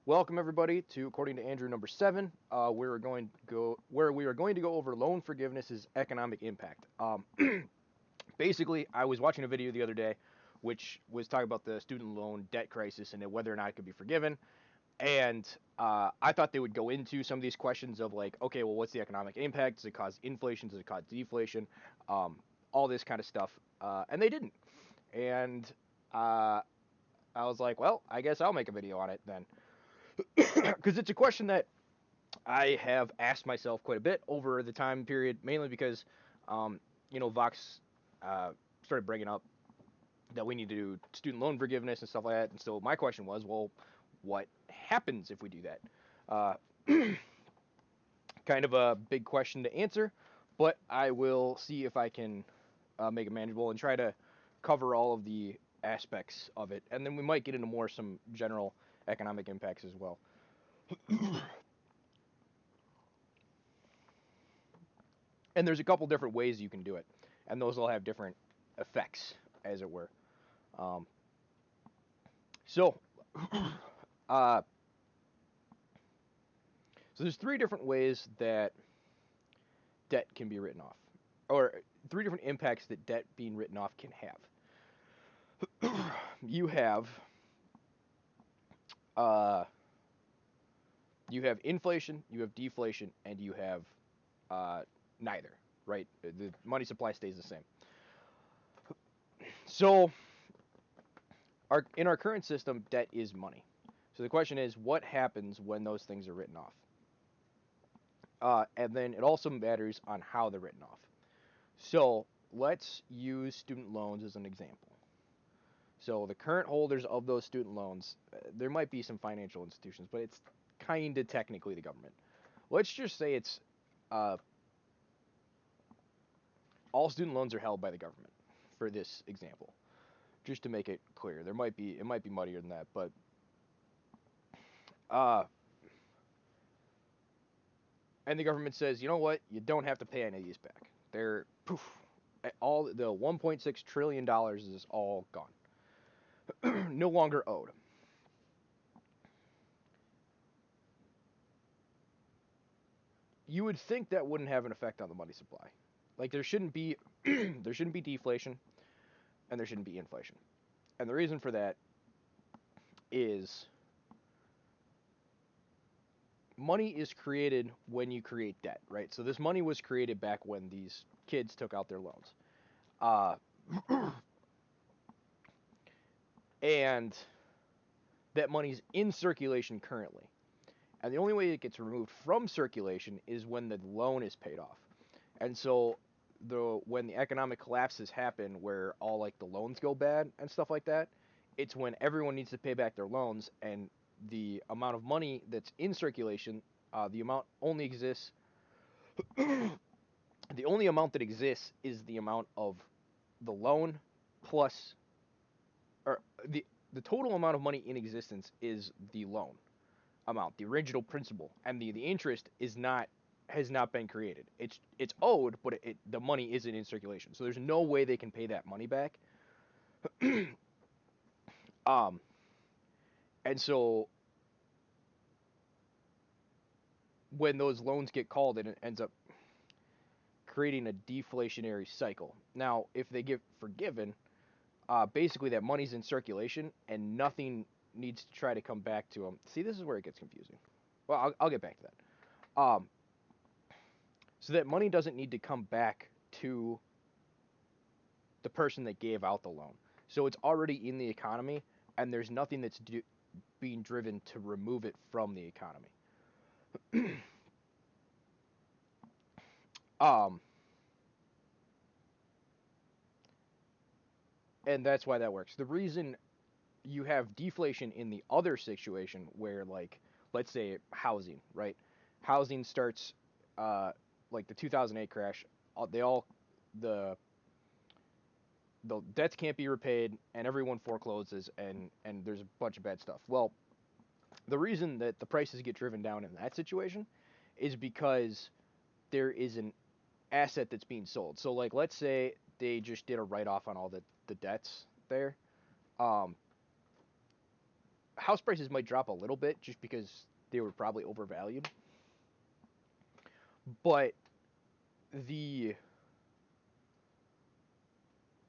Welcome everybody to According to Andrew number 7. Where we are going to go over loan forgiveness's economic impact. Basically, I was watching a video the other day, which was talking about the student loan debt crisis and whether or not it could be forgiven. And I thought they would go into some of these questions of like, okay, well, what's the economic impact? Does it cause inflation? Does it cause deflation? Um, all this kind of stuff, and they didn't. And I was like, well, I guess I'll make a video on it then, because it's a question that I have asked myself quite a bit over the time period, mainly because, um, Vox started bringing up that we need to do student loan forgiveness and stuff like that. And so my question was, well, what happens if we do that? Uh, kind of a big question to answer, but I will see if I can make it manageable and try to cover all of the aspects of it. And then we might get into more some general economic impacts as well. And there's a couple different ways you can do it, and those all have different effects, as it were. Um, so, uh, so there's three different ways that debt can be written off, or three different impacts that debt being written off can have. you have uh, you have inflation, you have deflation, and you have neither. Right? The money supply stays the same. So, in our current system, debt is money. So the question is, what happens when those things are written off? And then it also matters on how they're written off. So let's use student loans as an example. So the current holders of those student loans, there might be some financial institutions, but it's kind of technically the government. Let's just say it's uh, all student loans are held by the government for this example. Just to make it clear, it might be muddier than that, but uh, and the government says, you know what, you don't have to pay any of these back. They're poof, all the 1.6 trillion dollars is all gone, no longer owed. You would think that wouldn't have an effect on the money supply. Like there shouldn't be there shouldn't be deflation and there shouldn't be inflation. And the reason for that is money is created when you create debt, right? So this money was created back when these kids took out their loans. Uh, and that money's in circulation currently. And the only way it gets removed from circulation is when the loan is paid off. And so when the economic collapses happen where all like the loans go bad and stuff like that, it's when everyone needs to pay back their loans and the amount of money that's in circulation, the amount only exists the only amount that exists is the amount of the loan plus or the total amount of money in existence is the loan amount, the original principal, and the interest is not has not been created. It's owed, but the money isn't in circulation. So there's no way they can pay that money back. um, and so when those loans get called, it ends up creating a deflationary cycle. Now, if they get forgiven, basically that money's in circulation and nothing needs to try to come back to them. See, this is where it gets confusing. Well, I'll get back to that. So that money doesn't need to come back to the person that gave out the loan. So it's already in the economy, and there's nothing that's being driven to remove it from the economy. um, and that's why that works. The reason you have deflation in the other situation where, like, let's say housing, right? Housing starts, uh, like the 2008 crash. They all the debts can't be repaid, and everyone forecloses, and there's a bunch of bad stuff. Well, the reason that the prices get driven down in that situation is because there is an asset that's being sold. So like let's say they just did a write off on all the debts there. Um, house prices might drop a little bit just because they were probably overvalued, but the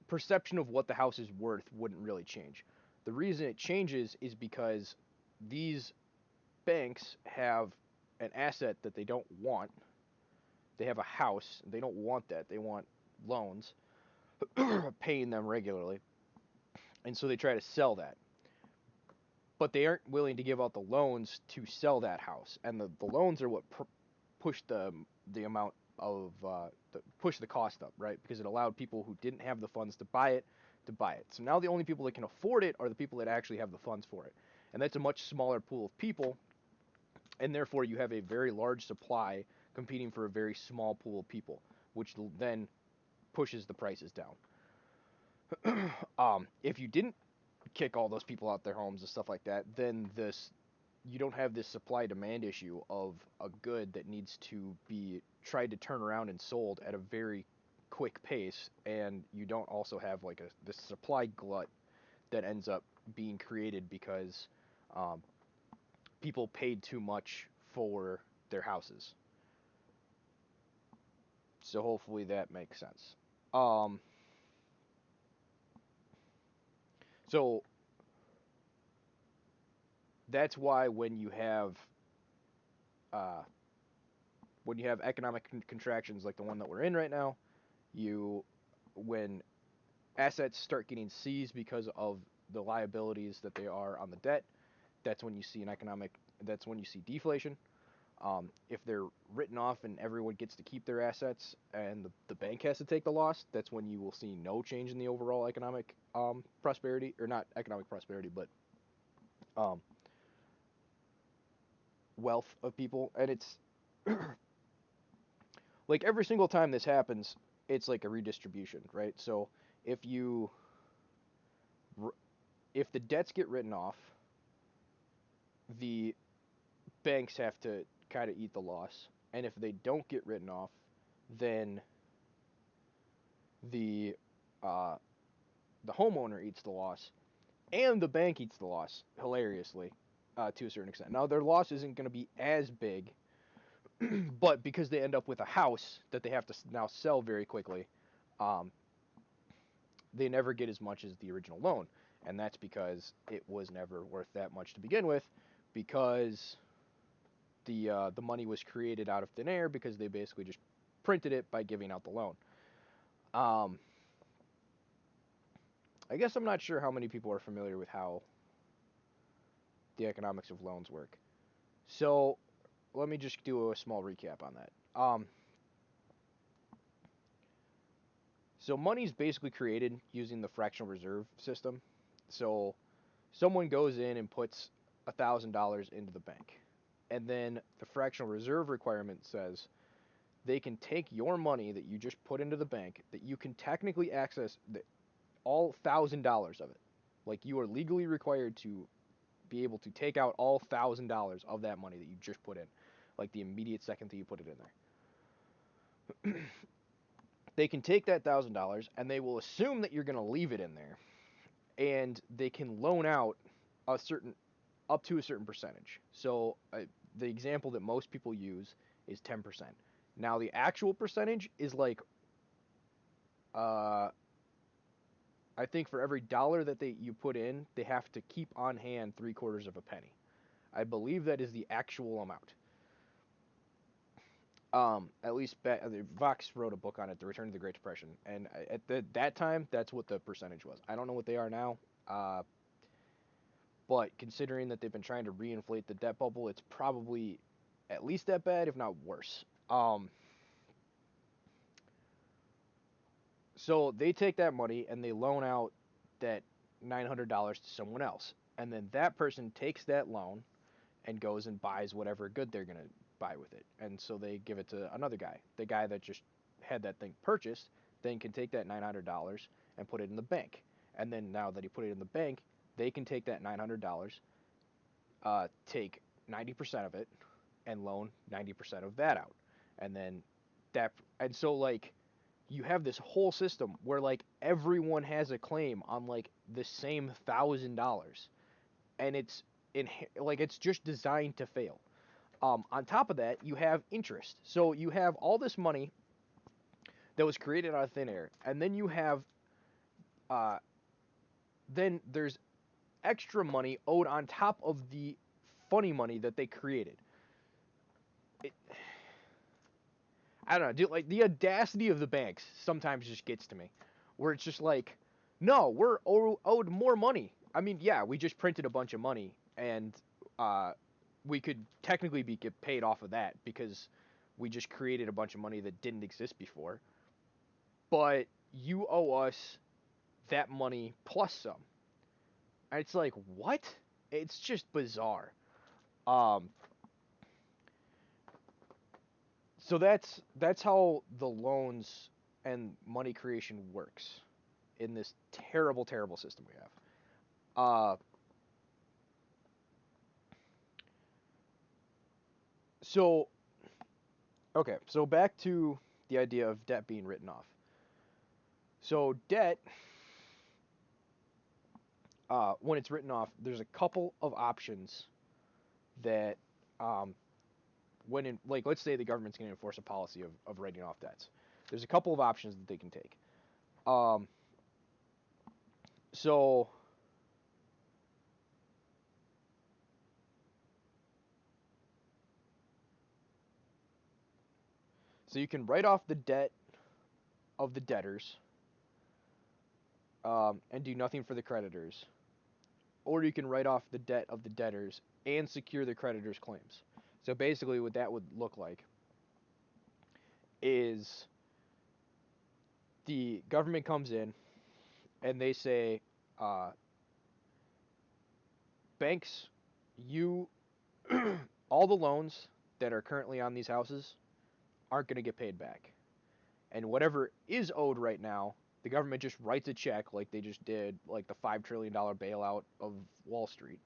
perception of what the house is worth wouldn't really change. The reason it changes is because these banks have an asset that they don't want. They have a house. They don't want that. They want loans, paying them regularly. And so they try to sell that. But they aren't willing to give out the loans to sell that house. And the loans are what push the amount of push the cost up, right? Because it allowed people who didn't have the funds to buy it to buy it. So now the only people that can afford it are the people that actually have the funds for it. And that's a much smaller pool of people, and therefore you have a very large supply competing for a very small pool of people, which then pushes the prices down. If you didn't kick all those people out their homes and stuff like that, then you don't have this supply demand issue of a good that needs to be tried to turn around and sold at a very quick pace, and you don't also have like this supply glut that ends up being created because um, people paid too much for their houses. So hopefully that makes sense. Um, so that's why uh, when you have economic contractions like the one that we're in right now, you when assets start getting seized because of the liabilities that they are on the debt, that's when you see that's when you see deflation. If they're written off and everyone gets to keep their assets and the bank has to take the loss, that's when you will see no change in the overall economic prosperity, or not economic prosperity, but um, wealth of people. And it's like every single time this happens, it's like a redistribution, right? So if you if the debts get written off, the banks have to kind of eat the loss, and if they don't get written off, then the uh, the homeowner eats the loss, and the bank eats the loss. Hilariously, to a certain extent. Now their loss isn't going to be as big, but because they end up with a house that they have to now sell very quickly, um, they never get as much as the original loan, and that's because it was never worth that much to begin with, because the money was created out of thin air because they basically just printed it by giving out the loan. Um, I guess I'm not sure how many people are familiar with how the economics of loans work. So let me just do a small recap on that. So money is basically created using the fractional reserve system. So someone goes in and puts $1,000 into the bank, and then the fractional reserve requirement says they can take your money that you just put into the bank, that you can technically access all $1,000 of it. Like, you are legally required to be able to take out all $1,000 of that money that you just put in, like the immediate second that you put it in there. They can take that $1,000 and they will assume that you're going to leave it in there, and they can loan out a certain up to a certain percentage. So the example that most people use is 10%. Now the actual percentage is like uh, I think for every dollar that you put in, they have to keep on hand 3/4 of a penny. I believe that is the actual amount. At least Vox wrote a book on it, The Return of the Great Depression, and that time, that's what the percentage was. I don't know what they are now, but considering that they've been trying to reinflate the debt bubble, it's probably at least that bad, if not worse. So they take that money and they loan out that $900 to someone else, and then that person takes that loan and goes and buys whatever good they're gonna buy with it, and so they give it to another guy. The guy that just had that thing purchased then can take that $900 and put it in the bank, and then now that he put it in the bank, they can take that $900, take 90% of it, and loan 90% of that out, and then that, and so like you have this whole system where like everyone has a claim on like the same $1,000, and it's like it's just designed to fail. On top of that, you have interest. So you have all this money that was created out of thin air, and then you have uh, then there's extra money owed on top of the funny money that they created. It, I don't know, dude, like the audacity of the banks sometimes just gets to me, where it's just like, no, we're owed more money. I mean, yeah, we just printed a bunch of money, and uh, we could technically get paid off of that because we just created a bunch of money that didn't exist before. But you owe us that money plus some. And it's like, what? It's just bizarre. Um, so that's how the loans and money creation works in this terrible, terrible system we have. Uh, so okay, so back to the idea of debt being written off. So debt, when it's written off, there's a couple of options that, um, when in, like, let's say the government's going to enforce a policy of writing off debts. There's a couple of options that they can take. Um, so so you can write off the debt of the debtors, and do nothing for the creditors, or you can write off the debt of the debtors and secure the creditors' claims. So basically, what that would look like is the government comes in and they say, uh, banks, you all the loans that are currently on these houses aren't going to get paid back. And whatever is owed right now, the government just writes a check like they just did, like the $5 trillion bailout of Wall Street.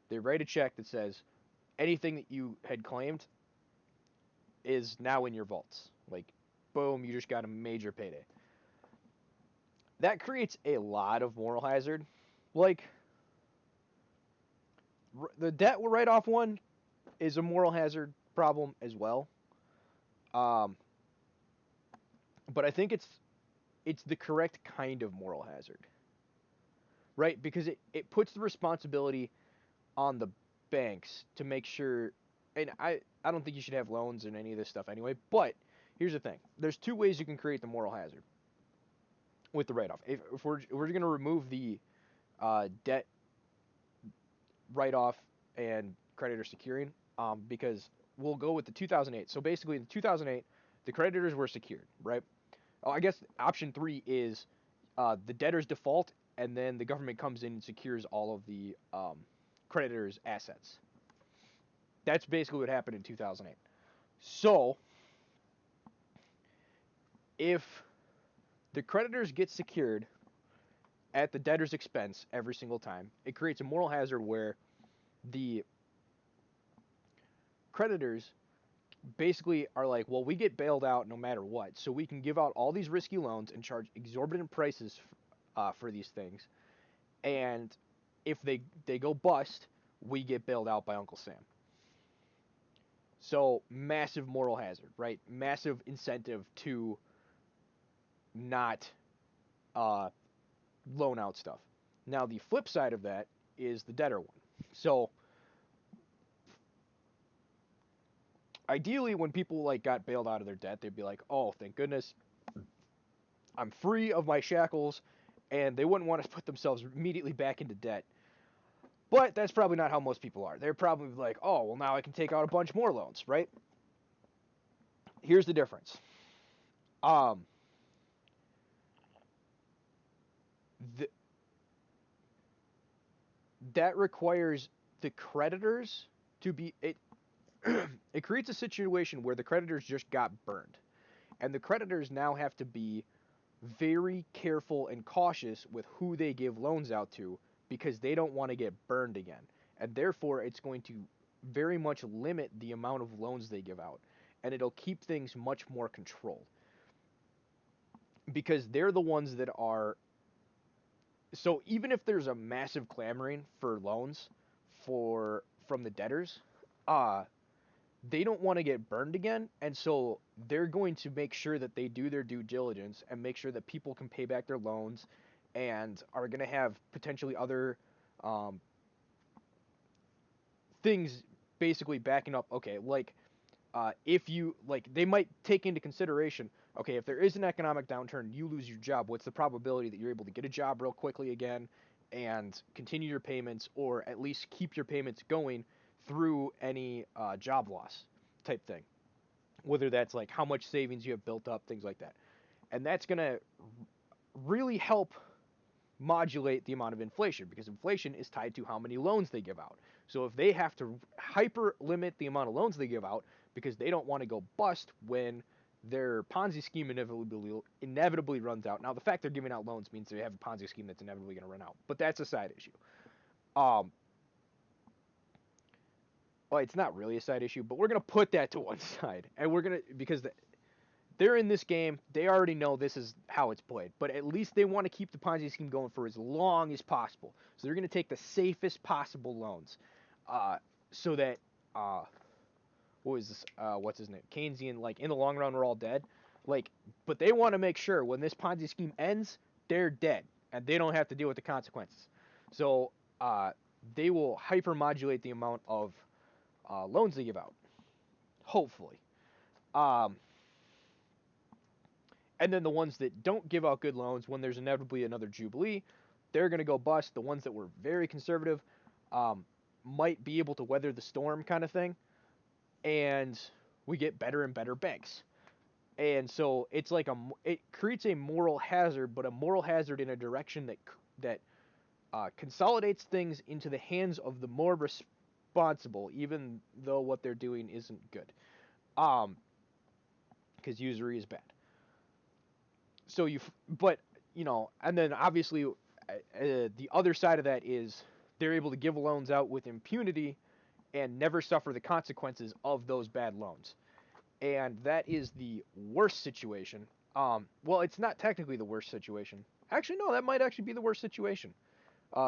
They write a check that says anything that you had claimed is now in your vaults. Like, boom, you just got a major payday. That creates a lot of moral hazard. Like, the debt write off one is a moral hazard problem as well. Um, but I think it's the correct kind of moral hazard, right? Because it puts the responsibility on the banks to make sure. And I don't think you should have loans and any of this stuff anyway. But here's the thing: there's two ways you can create the moral hazard with the write-off. If we're going to remove the debt write-off and creditor securing, because we'll go with the 2008. So basically, in 2008, the creditors were secured, right? Oh, I guess option three is the debtors default, and then the government comes in and secures all of the creditors' assets. That's basically what happened in 2008. So, if the creditors get secured at the debtor's expense every single time, it creates a moral hazard where the creditors basically are like, well, we get bailed out no matter what, so we can give out all these risky loans and charge exorbitant prices for these things. And if they go bust, we get bailed out by Uncle Sam. So massive moral hazard, right? Massive incentive to not uh, loan out stuff. Now the flip side of that is the debtor one. So ideally, when people like got bailed out of their debt, they'd be like, "Oh, thank goodness, I'm free of my shackles," and they wouldn't want to put themselves immediately back into debt. But that's probably not how most people are. They're probably like, "Oh, well, now I can take out a bunch more loans," right? Here's the difference. Um, th- that requires the creditors to be it. It creates a situation where the creditors just got burned, and the creditors now have to be very careful and cautious with who they give loans out to because they don't want to get burned again. And therefore, it's going to very much limit the amount of loans they give out. And it'll keep things much more controlled. Because they're the ones that are. So even if there's a massive clamoring for loans from the debtors, uh, they don't want to get burned again, and so they're going to make sure that they do their due diligence and make sure that people can pay back their loans, and are going to have potentially other um, things basically backing up. Okay, like if you like, they might take into consideration. Okay, if there is an economic downturn, you lose your job. What's the probability that you're able to get a job real quickly again and continue your payments, or at least keep your payments going through any job loss type thing? Whether that's like how much savings you have built up, things like that, and that's gonna really help modulate the amount of inflation, because inflation is tied to how many loans they give out. So if they have to hyper limit the amount of loans they give out because they don't want to go bust when their Ponzi scheme inevitably runs out. Now, the fact they're giving out loans means they have a Ponzi scheme that's inevitably going to run out, but that's a side issue. Um, well, it's not really a side issue, but we're going to put that to one side, and we're going to, because they're in this game. They already know this is how it's played, but at least they want to keep the Ponzi scheme going for as long as possible. So they're going to take the safest possible loans, so that what was this? What's his name? Keynesian. Like, in the long run, we're all dead. Like, but they want to make sure when this Ponzi scheme ends, they're dead and they don't have to deal with the consequences. So they will hypermodulate the amount of loans they give out. Hopefully. Um, And then the ones that don't give out good loans, when there's inevitably another Jubilee, they're going to go bust. The ones that were very conservative um, might be able to weather the storm, kind of thing. And we get better and better banks. And so it's like it creates a moral hazard, but a moral hazard in a direction that consolidates things into the hands of the more responsible, even though what they're doing isn't good. Because usury is bad. So but and then obviously the other side of that is they're able to give loans out with impunity and never suffer the consequences of those bad loans. And that is the worst situation. Well, it's not technically the worst situation. Actually, no, that might actually be the worst situation.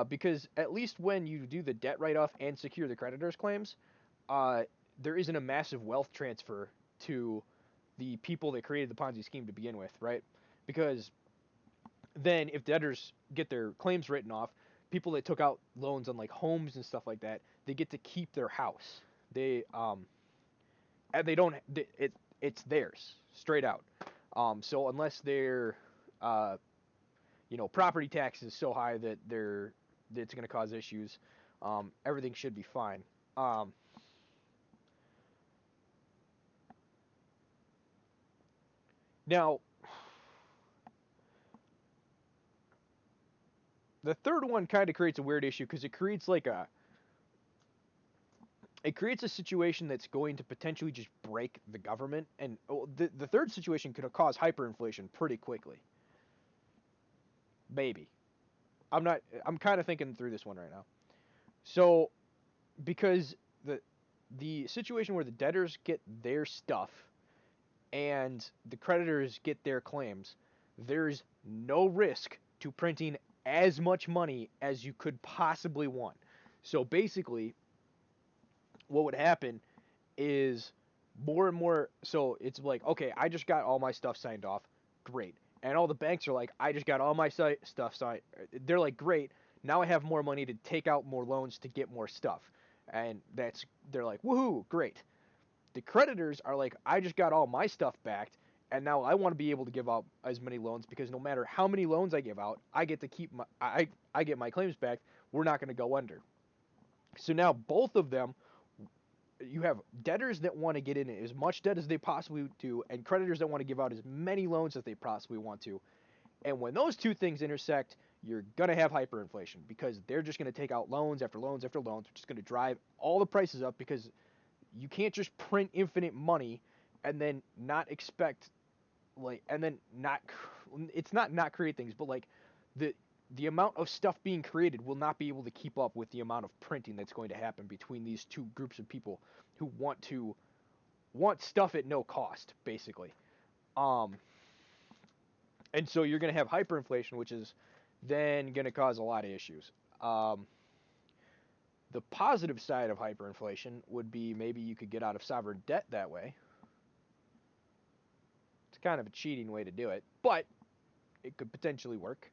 Because at least when you do the debt write-off and secure the creditors' claims, uh, there isn't a massive wealth transfer to the people that created the Ponzi scheme to begin with, right? Because then if debtors get their claims written off, people that took out loans on like homes and stuff like that, they get to keep their house. They and they don't it's theirs straight out. So unless their property tax is so high that it's going to cause issues, everything should be fine. Um, Now, the third one kind of creates a weird issue because it creates a situation that's going to potentially just break the government, and the third situation could cause hyperinflation pretty quickly. Maybe. I'm kind of thinking through this one right now. So, because the situation where the debtors get their stuff and the creditors get their claims, there's no risk to printing as much money as you could possibly want. So basically, what would happen is more and more. So it's like, okay, I just got all my stuff signed off. Great. And all the banks are like, I just got all my stuff signed. They're like, great. Now I have more money to take out more loans to get more stuff. And they're like, woohoo, great. The creditors are like, I just got all my stuff backed, and now I want to be able to give out as many loans because no matter how many loans I give out, I get to keep I get my claims back. We're not going to go under. So now both of them, you have debtors that want to get in as much debt as they possibly do, and creditors that want to give out as many loans as they possibly want to. And when those two things intersect, you're going to have hyperinflation because they're just going to take out loans after loans after loans, which is going to drive all the prices up because you can't just print infinite money and then not expect and then not it's not create things, but like the the amount of stuff being created will not be able to keep up with the amount of printing that's going to happen between these two groups of people who want stuff at no cost, basically. um and so you're going to have hyperinflation, which is then going to cause a lot of issues. um The positive side of hyperinflation would be maybe you could get out of sovereign debt that way. It's kind of a cheating way to do it, but it could potentially work.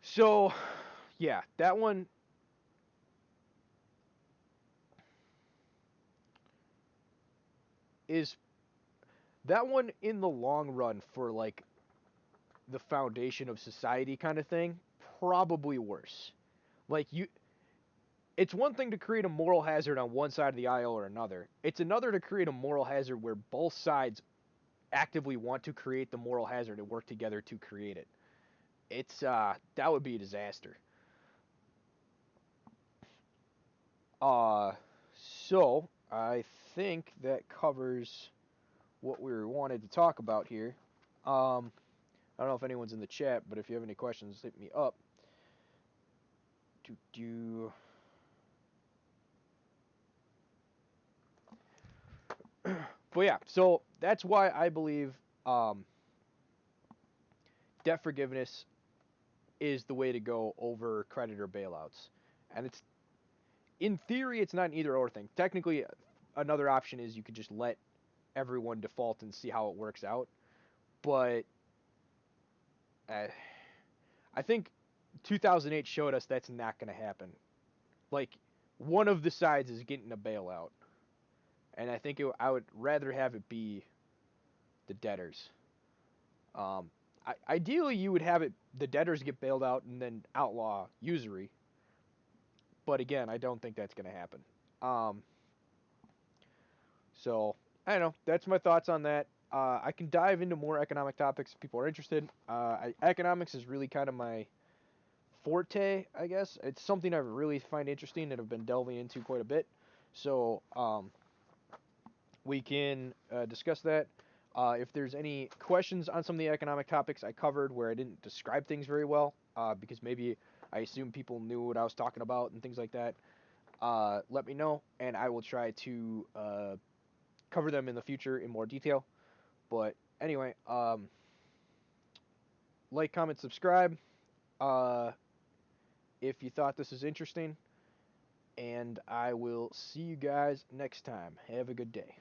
So, yeah, that one is that one in the long run for like the foundation of society kind of thing, probably worse. Like you it's one thing to create a moral hazard on one side of the aisle or another. It's another to create a moral hazard where both sides actively want to create the moral hazard and work together to create it. It's that would be a disaster. Uh so I think that covers what we wanted to talk about here. I don't know if anyone's in the chat, but if you have any questions, hit me up. Do do. But yeah, so that's why I believe um, debt forgiveness is the way to go over creditor bailouts. And it's in theory, it's not an either or thing. Technically, another option is you could just let everyone default and see how it works out. But uh, I think 2008 showed us that's not going to happen. Like one of the sides is getting a bailout, and I think I would rather have it be the debtors. Ideally, you would have it the debtors get bailed out and then outlaw usury. But again, I don't think that's going to happen. Um, so I don't know. That's my thoughts on that. I can dive into more economic topics if people are interested. Economics is really kind of my forte, I guess. It's something I really find interesting and have been delving into quite a bit. So we can discuss that. If there's any questions on some of the economic topics I covered where I didn't describe things very well, because maybe I assume people knew what I was talking about and things like that, let me know, and I will try to cover them in the future in more detail. But anyway, like, comment, subscribe uh, if you thought this was interesting, and I will see you guys next time. Have a good day.